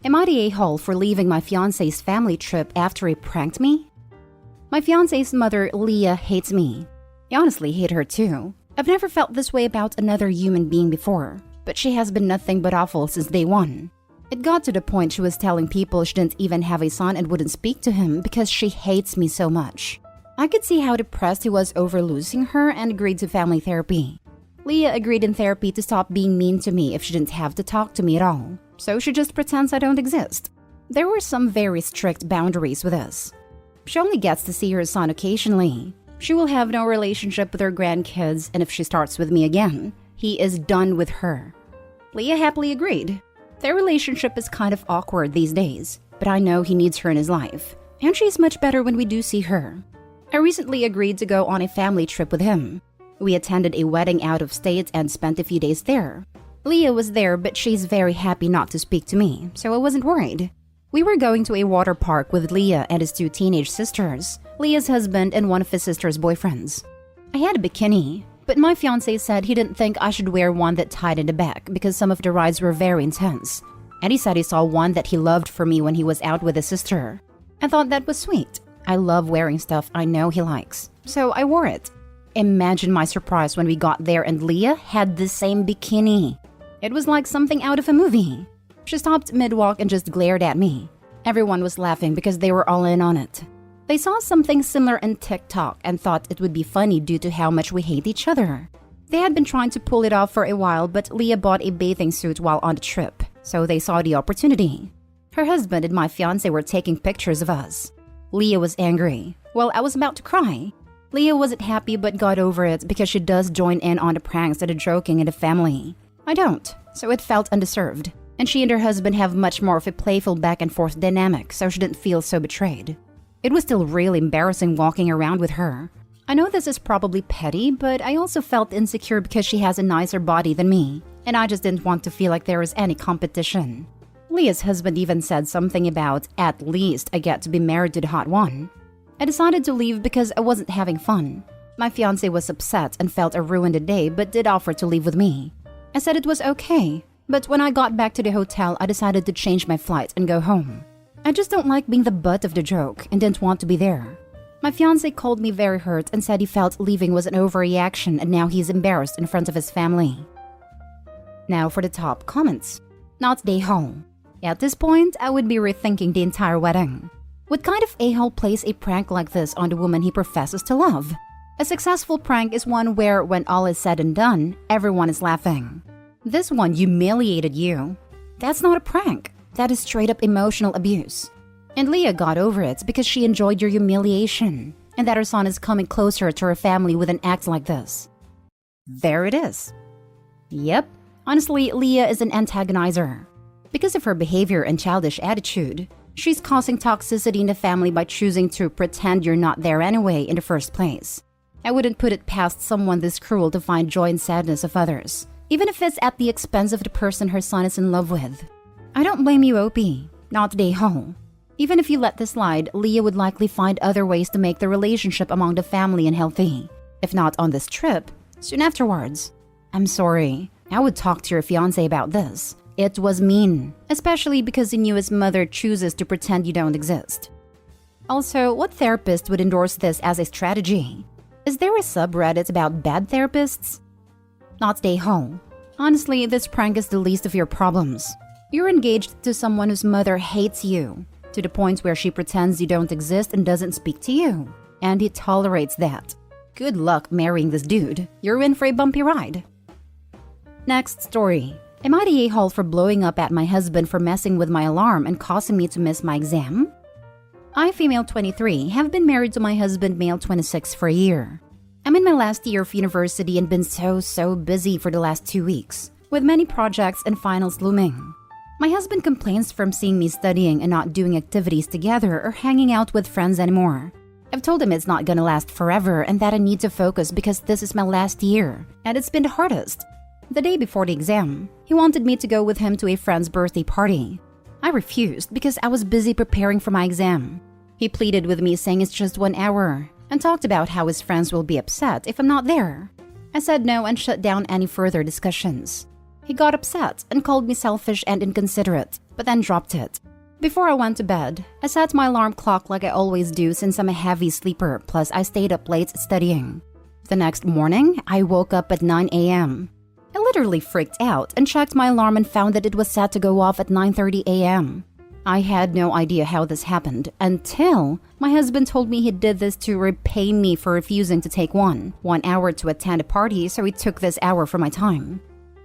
Am I the a-hole for leaving my fiancé's family trip after he pranked me? My fiancé's mother, Leah, hates me. I honestly hate her too. I've never felt this way about another human being before, but she has been nothing but awful since day one. It got to the point she was telling people she didn't even have a son and wouldn't speak to him because she hates me so much. I could see how depressed he was over losing her and agreed to family therapy. Leah agreed in therapy to stop being mean to me if she didn't have to talk to me at all, so she just pretends I don't exist. There were some very strict boundaries with this. She only gets to see her son occasionally. She will have no relationship with her grandkids, and if she starts with me again, he is done with her. Leah happily agreed. Their relationship is kind of awkward these days, but I know he needs her in his life, and she's much better when we do see her. I recently agreed to go on a family trip with him. We attended a wedding out of state and spent a few days there. Leah was there, but she's very happy not to speak to me, so I wasn't worried. We were going to a water park with Leah and his two teenage sisters, Leah's husband and one of his sister's boyfriends. I had a bikini, but my fiancé said he didn't think I should wear one that tied in the back because some of the rides were very intense. And he said he saw one that he loved for me when he was out with his sister. I thought that was sweet. I love wearing stuff I know he likes, so I wore it. Imagine my surprise when we got there and Leah had the same bikini. It was like something out of a movie. She stopped mid-walk and just glared at me. Everyone was laughing because they were all in on it. They saw something similar in TikTok and thought it would be funny due to how much we hate each other. They had been trying to pull it off for a while, but Leah bought a bathing suit while on the trip, so they saw the opportunity. Her husband and my fiancé were taking pictures of us. Leah was angry. Well, I was about to cry. Leah wasn't happy but got over it because she does join in on the pranks and the joking in the family. I don't, so it felt undeserved. And she and her husband have much more of a playful back-and-forth dynamic, so she didn't feel so betrayed. It was still really embarrassing walking around with her. I know this is probably petty, but I also felt insecure because she has a nicer body than me, and I just didn't want to feel like there was any competition. Leah's husband even said something about, at least I get to be married to the hot one. I decided to leave because I wasn't having fun. My fiancé was upset and felt I ruined the day but did offer to leave with me. I said it was okay, but when I got back to the hotel, I decided to change my flight and go home. I just don't like being the butt of the joke and didn't want to be there. My fiancé called me very hurt and said he felt leaving was an overreaction and now he's embarrassed in front of his family. Now for the top comments. Not the a-hole. At this point, I would be rethinking the entire wedding. What kind of a-hole plays a prank like this on the woman he professes to love? A successful prank is one where, when all is said and done, everyone is laughing. This one humiliated you. That's not a prank. That is straight up emotional abuse. And Leah got over it because she enjoyed your humiliation, and that her son is coming closer to her family with an act like this. There it is. Yep, honestly, Leah is an antagonizer. Because of her behavior and childish attitude, she's causing toxicity in the family by choosing to pretend you're not there anyway in the first place. I wouldn't put it past someone this cruel to find joy and sadness of others, even if it's at the expense of the person her son is in love with. I don't blame you, Opie. Not the a-hole. Even if you let this slide, Leah would likely find other ways to make the relationship among the family unhealthy. If not on this trip, soon afterwards. I'm sorry. I would talk to your fiancé about this. It was mean, especially because he knew his mother chooses to pretend you don't exist. Also, what therapist would endorse this as a strategy? Is there a subreddit about bad therapists? Not the a-hole. Honestly, this prank is the least of your problems. You're engaged to someone whose mother hates you, to the point where she pretends you don't exist and doesn't speak to you. And he tolerates that. Good luck marrying this dude. You're in for a bumpy ride. Next story. Am I the a-hole for blowing up at my husband for messing with my alarm and causing me to miss my exam? I, female 23, have been married to my husband, male 26, for a year. I'm in my last year of university and been so busy for the last 2 weeks, with many projects and finals looming. My husband complains from seeing me studying and not doing activities together or hanging out with friends anymore. I've told him it's not gonna last forever and that I need to focus because this is my last year, and it's been the hardest. The day before the exam, he wanted me to go with him to a friend's birthday party. I refused because I was busy preparing for my exam. He pleaded with me saying it's just 1 hour and talked about how his friends will be upset if I'm not there. I said no and shut down any further discussions. He got upset and called me selfish and inconsiderate, but then dropped it. Before I went to bed, I set my alarm clock like I always do since I'm a heavy sleeper, plus I stayed up late studying. The next morning, I woke up at 9 a.m. I literally freaked out and checked my alarm and found that it was set to go off at 9:30 a.m. I had no idea how this happened until my husband told me he did this to repay me for refusing to take one hour to attend a party, so he took this hour from my time.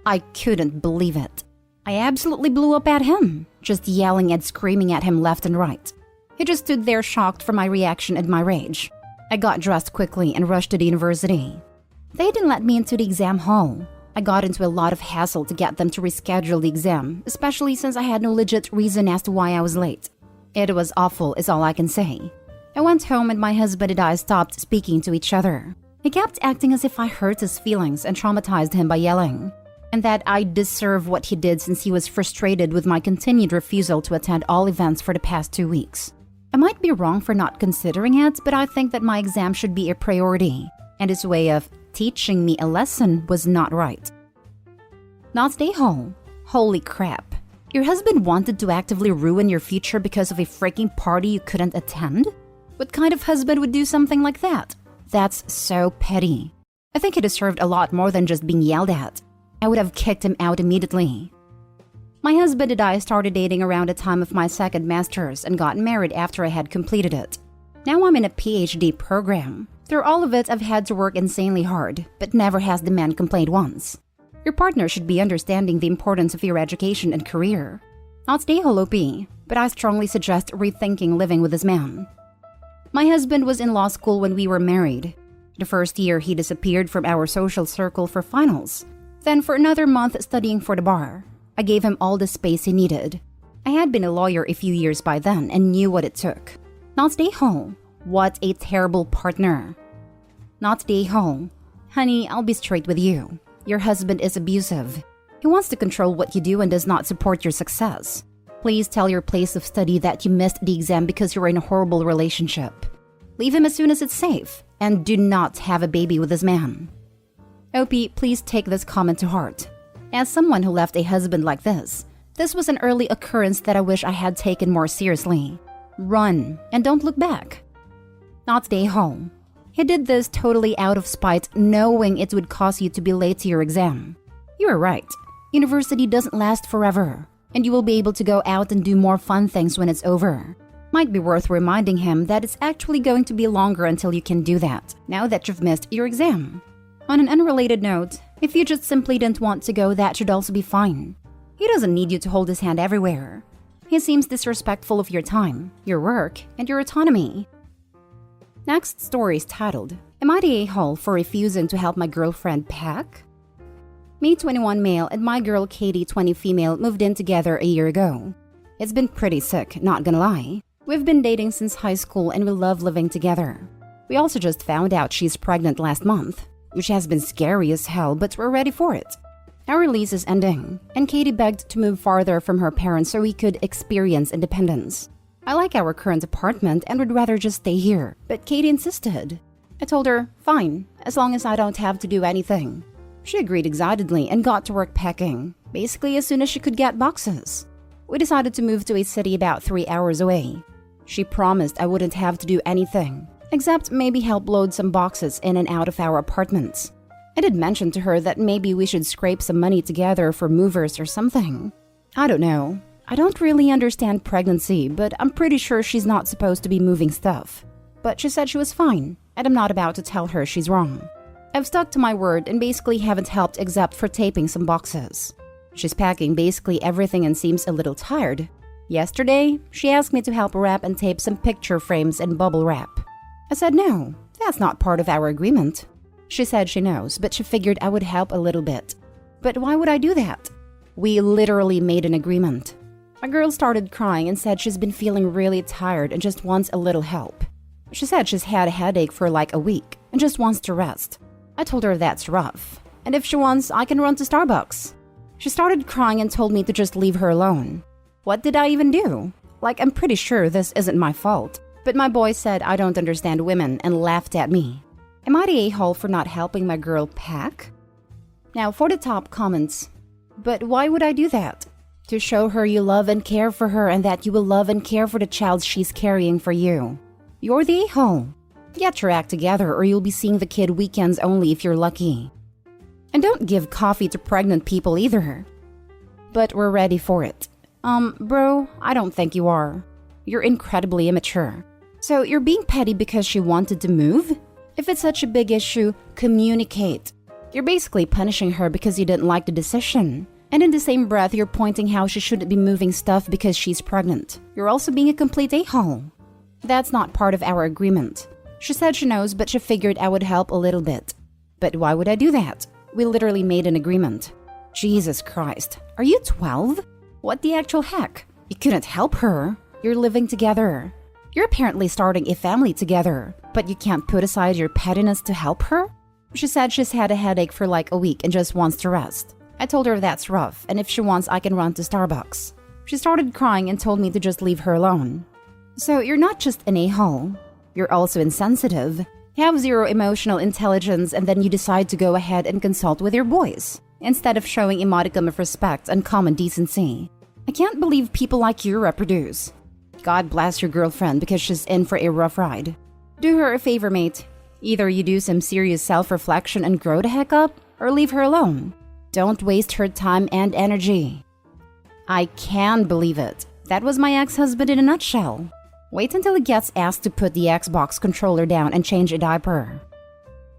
I couldn't believe it. I absolutely blew up at him, just yelling and screaming at him left and right. He just stood there shocked for my reaction and my rage. I got dressed quickly and rushed to the university. They didn't let me into the exam hall. I got into a lot of hassle to get them to reschedule the exam, especially since I had no legit reason as to why I was late. It was awful is all I can say. I went home and my husband and I stopped speaking to each other. He kept acting as if I hurt his feelings and traumatized him by yelling, and that I deserve what he did since he was frustrated with my continued refusal to attend all events for the past 2 weeks. I might be wrong for not considering it, but I think that my exam should be a priority, and his way of teaching me a lesson was not right. Not stay home. Holy crap. Your husband wanted to actively ruin your future because of a freaking party you couldn't attend? What kind of husband would do something like that? That's so petty. I think he deserved a lot more than just being yelled at. I would have kicked him out immediately. My husband and I started dating around the time of my second master's and got married after I had completed it. Now I'm in a PhD program. Through all of it, I've had to work insanely hard, but never has the man complained once. Your partner should be understanding the importance of your education and career. Not stay holopy, but I strongly suggest rethinking living with this man. My husband was in law school when we were married. The first year, he disappeared from our social circle for finals. Then for another month studying for the bar. I gave him all the space he needed. I had been a lawyer a few years by then and knew what it took. Not stay home. What a terrible partner. Not stay home. Honey, I'll be straight with you. Your husband is abusive. He wants to control what you do and does not support your success. Please tell your place of study that you missed the exam because you're in a horrible relationship. Leave him as soon as it's safe, and do not have a baby with this man. OP, please take this comment to heart. As someone who left a husband like this was an early occurrence that I wish I had taken more seriously. Run, and don't look back. Not stay home. He did this totally out of spite, knowing it would cause you to be late to your exam. You are right. University doesn't last forever, and you will be able to go out and do more fun things when it's over. Might be worth reminding him that it's actually going to be longer until you can do that, now that you've missed your exam. On an unrelated note, if you just simply didn't want to go, that should also be fine. He doesn't need you to hold his hand everywhere. He seems disrespectful of your time, your work, and your autonomy. Next story is titled, Am I the a-hole for refusing to help my girlfriend pack? Me, 21 male, and my girl Katie, 20 female, moved in together a year ago. It's been pretty sick, not gonna lie. We've been dating since high school and we love living together. We also just found out she's pregnant last month, which has been scary as hell, but we're ready for it. Our lease is ending, and Katie begged to move farther from her parents so we could experience independence. I like our current apartment and would rather just stay here, but Katie insisted. I told her, fine, as long as I don't have to do anything. She agreed excitedly and got to work packing, basically as soon as she could get boxes. We decided to move to a city about 3 hours away. She promised I wouldn't have to do anything, except maybe help load some boxes in and out of our apartments. I did mention to her that maybe we should scrape some money together for movers or something. I don't know. I don't really understand pregnancy, but I'm pretty sure she's not supposed to be moving stuff. But she said she was fine, and I'm not about to tell her she's wrong. I've stuck to my word and basically haven't helped except for taping some boxes. She's packing basically everything and seems a little tired. Yesterday, she asked me to help wrap and tape some picture frames and bubble wrap. I said no, that's not part of our agreement. She said she knows, but she figured I would help a little bit. But why would I do that? We literally made an agreement. My girl started crying and said she's been feeling really tired and just wants a little help. She said she's had a headache for like a week and just wants to rest. I told her that's rough, and if she wants, I can run to Starbucks. She started crying and told me to just leave her alone. What did I even do? Like, I'm pretty sure this isn't my fault. But my boy said I don't understand women and laughed at me. Am I the a-hole for not helping my girl pack? Now for the top comments. But why would I do that? To show her you love and care for her and that you will love and care for the child she's carrying for you. You're the a-hole. Get your act together or you'll be seeing the kid weekends only if you're lucky. And don't give coffee to pregnant people either. But we're ready for it. Bro, I don't think you are. You're incredibly immature. So you're being petty because she wanted to move? If it's such a big issue, communicate. You're basically punishing her because you didn't like the decision. And in the same breath, you're pointing how she shouldn't be moving stuff because she's pregnant. You're also being a complete a-hole. That's not part of our agreement. She said she knows, but she figured I would help a little bit. But why would I do that? We literally made an agreement. Jesus Christ. Are you 12? What the actual heck? You couldn't help her. You're living together. You're apparently starting a family together, but you can't put aside your pettiness to help her? She said she's had a headache for like a week and just wants to rest. I told her that's rough, and if she wants, I can run to Starbucks. She started crying and told me to just leave her alone. So you're not just an a-hole. You're also insensitive. You have zero emotional intelligence, and then you decide to go ahead and consult with your boys, instead of showing a modicum of respect and common decency. I can't believe people like you reproduce. God bless your girlfriend because she's in for a rough ride. Do her a favor, mate. Either you do some serious self-reflection and grow the heck up, or leave her alone. Don't waste her time and energy. I can believe it. That was my ex-husband in a nutshell. Wait until he gets asked to put the Xbox controller down and change a diaper.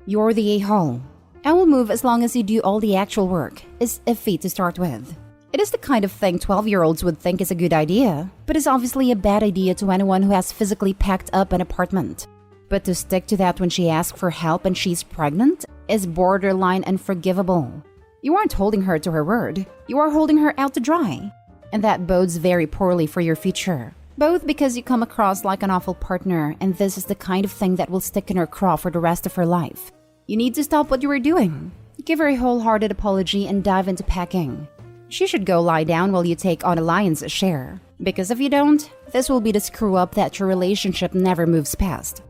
You're the a-hole. I will move as long as you do all the actual work, is iffy to start with. It is the kind of thing 12-year-olds would think is a good idea, but is obviously a bad idea to anyone who has physically packed up an apartment. But to stick to that when she asks for help and she's pregnant is borderline unforgivable. You aren't holding her to her word. You are holding her out to dry. And that bodes very poorly for your future. Both because you come across like an awful partner, and this is the kind of thing that will stick in her craw for the rest of her life. You need to stop what you were doing. Give her a wholehearted apology and dive into packing. She should go lie down while you take on a lion's share. Because if you don't, this will be the screw-up that your relationship never moves past.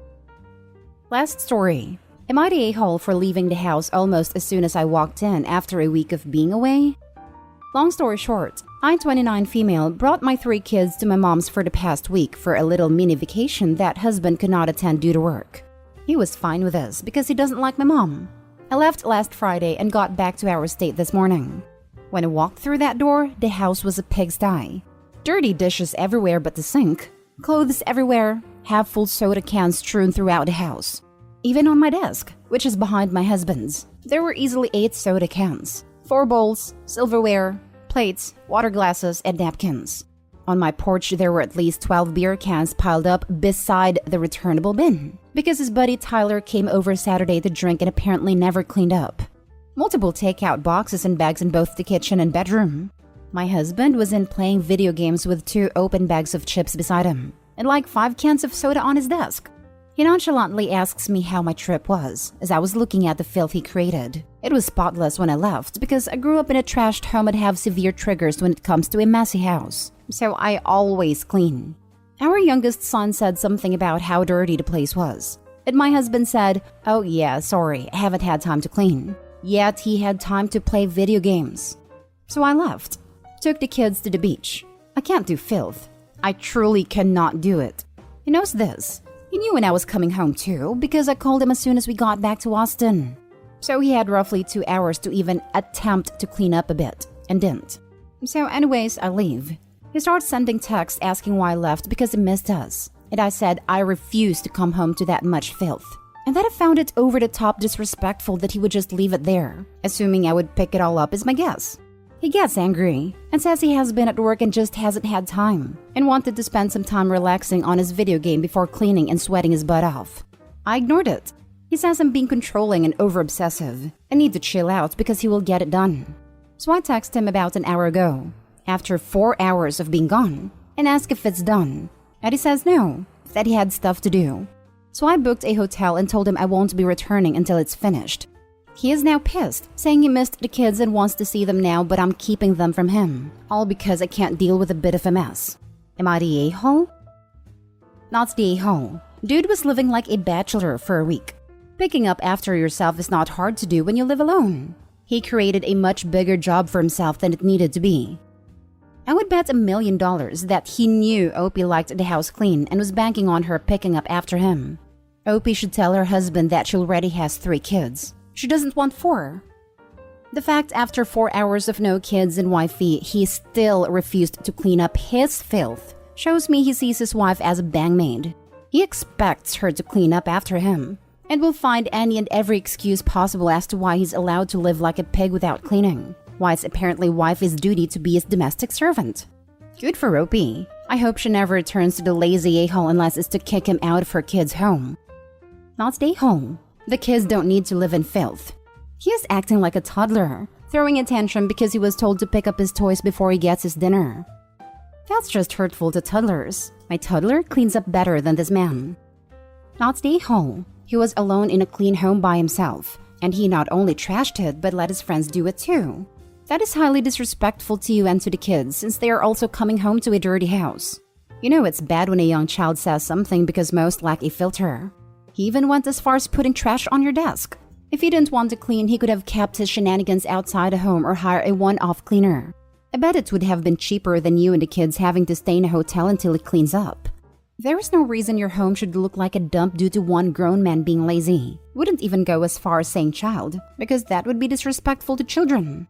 Last story. Am I the a-hole for leaving the house almost as soon as I walked in after a week of being away? Long story short, I, 29 female, brought my 3 kids to my mom's for the past week for a little mini vacation that husband could not attend due to work. He was fine with this because he doesn't like my mom. I left last Friday and got back to our state this morning. When I walked through that door, the house was a pigsty. Dirty dishes everywhere but the sink, clothes everywhere, half-full soda cans strewn throughout the house. Even on my desk, which is behind my husband's, there were easily 8 soda cans, 4 bowls, silverware, plates, water glasses, and napkins. On my porch, there were at least 12 beer cans piled up beside the returnable bin, because his buddy Tyler came over Saturday to drink and apparently never cleaned up. Multiple takeout boxes and bags in both the kitchen and bedroom. My husband was in playing video games with 2 open bags of chips beside him, and like 5 cans of soda on his desk. He nonchalantly asks me how my trip was, as I was looking at the filth he created. It was spotless when I left, because I grew up in a trashed home and have severe triggers when it comes to a messy house, so I always clean. Our youngest son said something about how dirty the place was, and my husband said, "Oh yeah, sorry, I haven't had time to clean." Yet he had time to play video games. So I left. Took the kids to the beach. I can't do filth. I truly cannot do it. He knows this. He knew when I was coming home too, because I called him as soon as we got back to Austin. So he had roughly 2 hours to even attempt to clean up a bit, and didn't. So anyways, I leave. He starts sending texts asking why I left because he missed us. And I said I refused to come home to that much filth. And that I found it over the top disrespectful that he would just leave it there, assuming I would pick it all up is my guess. He gets angry and says he has been at work and just hasn't had time, and wanted to spend some time relaxing on his video game before cleaning and sweating his butt off. I ignored it. He says I'm being controlling and over-obsessive. I need to chill out because he will get it done. So I text him about an hour ago, after 4 hours of being gone, and ask if it's done. And he says no, that he had stuff to do. So I booked a hotel and told him I won't be returning until it's finished. He is now pissed, saying he missed the kids and wants to see them now, but I'm keeping them from him. All because I can't deal with a bit of a mess. Am I the a-hole? Not the a-hole. Dude was living like a bachelor for a week. Picking up after yourself is not hard to do when you live alone. He created a much bigger job for himself than it needed to be. I would bet $1 million that he knew Opie liked the house clean and was banking on her picking up after him. Opie should tell her husband that she already has 3 kids. She doesn't want 4. The fact after 4 hours of no kids and wifey, he still refused to clean up his filth shows me he sees his wife as a bangmaid. He expects her to clean up after him and will find any and every excuse possible as to why he's allowed to live like a pig without cleaning. Why it's apparently wifey's duty to be his domestic servant. Good for Opie. I hope she never returns to the lazy a-hole unless it's to kick him out of her kids' home. Not stay home. The kids don't need to live in filth. He is acting like a toddler, throwing a tantrum because he was told to pick up his toys before he gets his dinner. That's just hurtful to toddlers. My toddler cleans up better than this man. Not stay home. He was alone in a clean home by himself, and he not only trashed it but let his friends do it too. That is highly disrespectful to you and to the kids, since they are also coming home to a dirty house. You know it's bad when a young child says something because most lack a filter. He even went as far as putting trash on your desk. If he didn't want to clean, he could have kept his shenanigans outside the home or hire a one-off cleaner. I bet it would have been cheaper than you and the kids having to stay in a hotel until it cleans up. There is no reason your home should look like a dump due to one grown man being lazy. Wouldn't even go as far as saying child, because that would be disrespectful to children.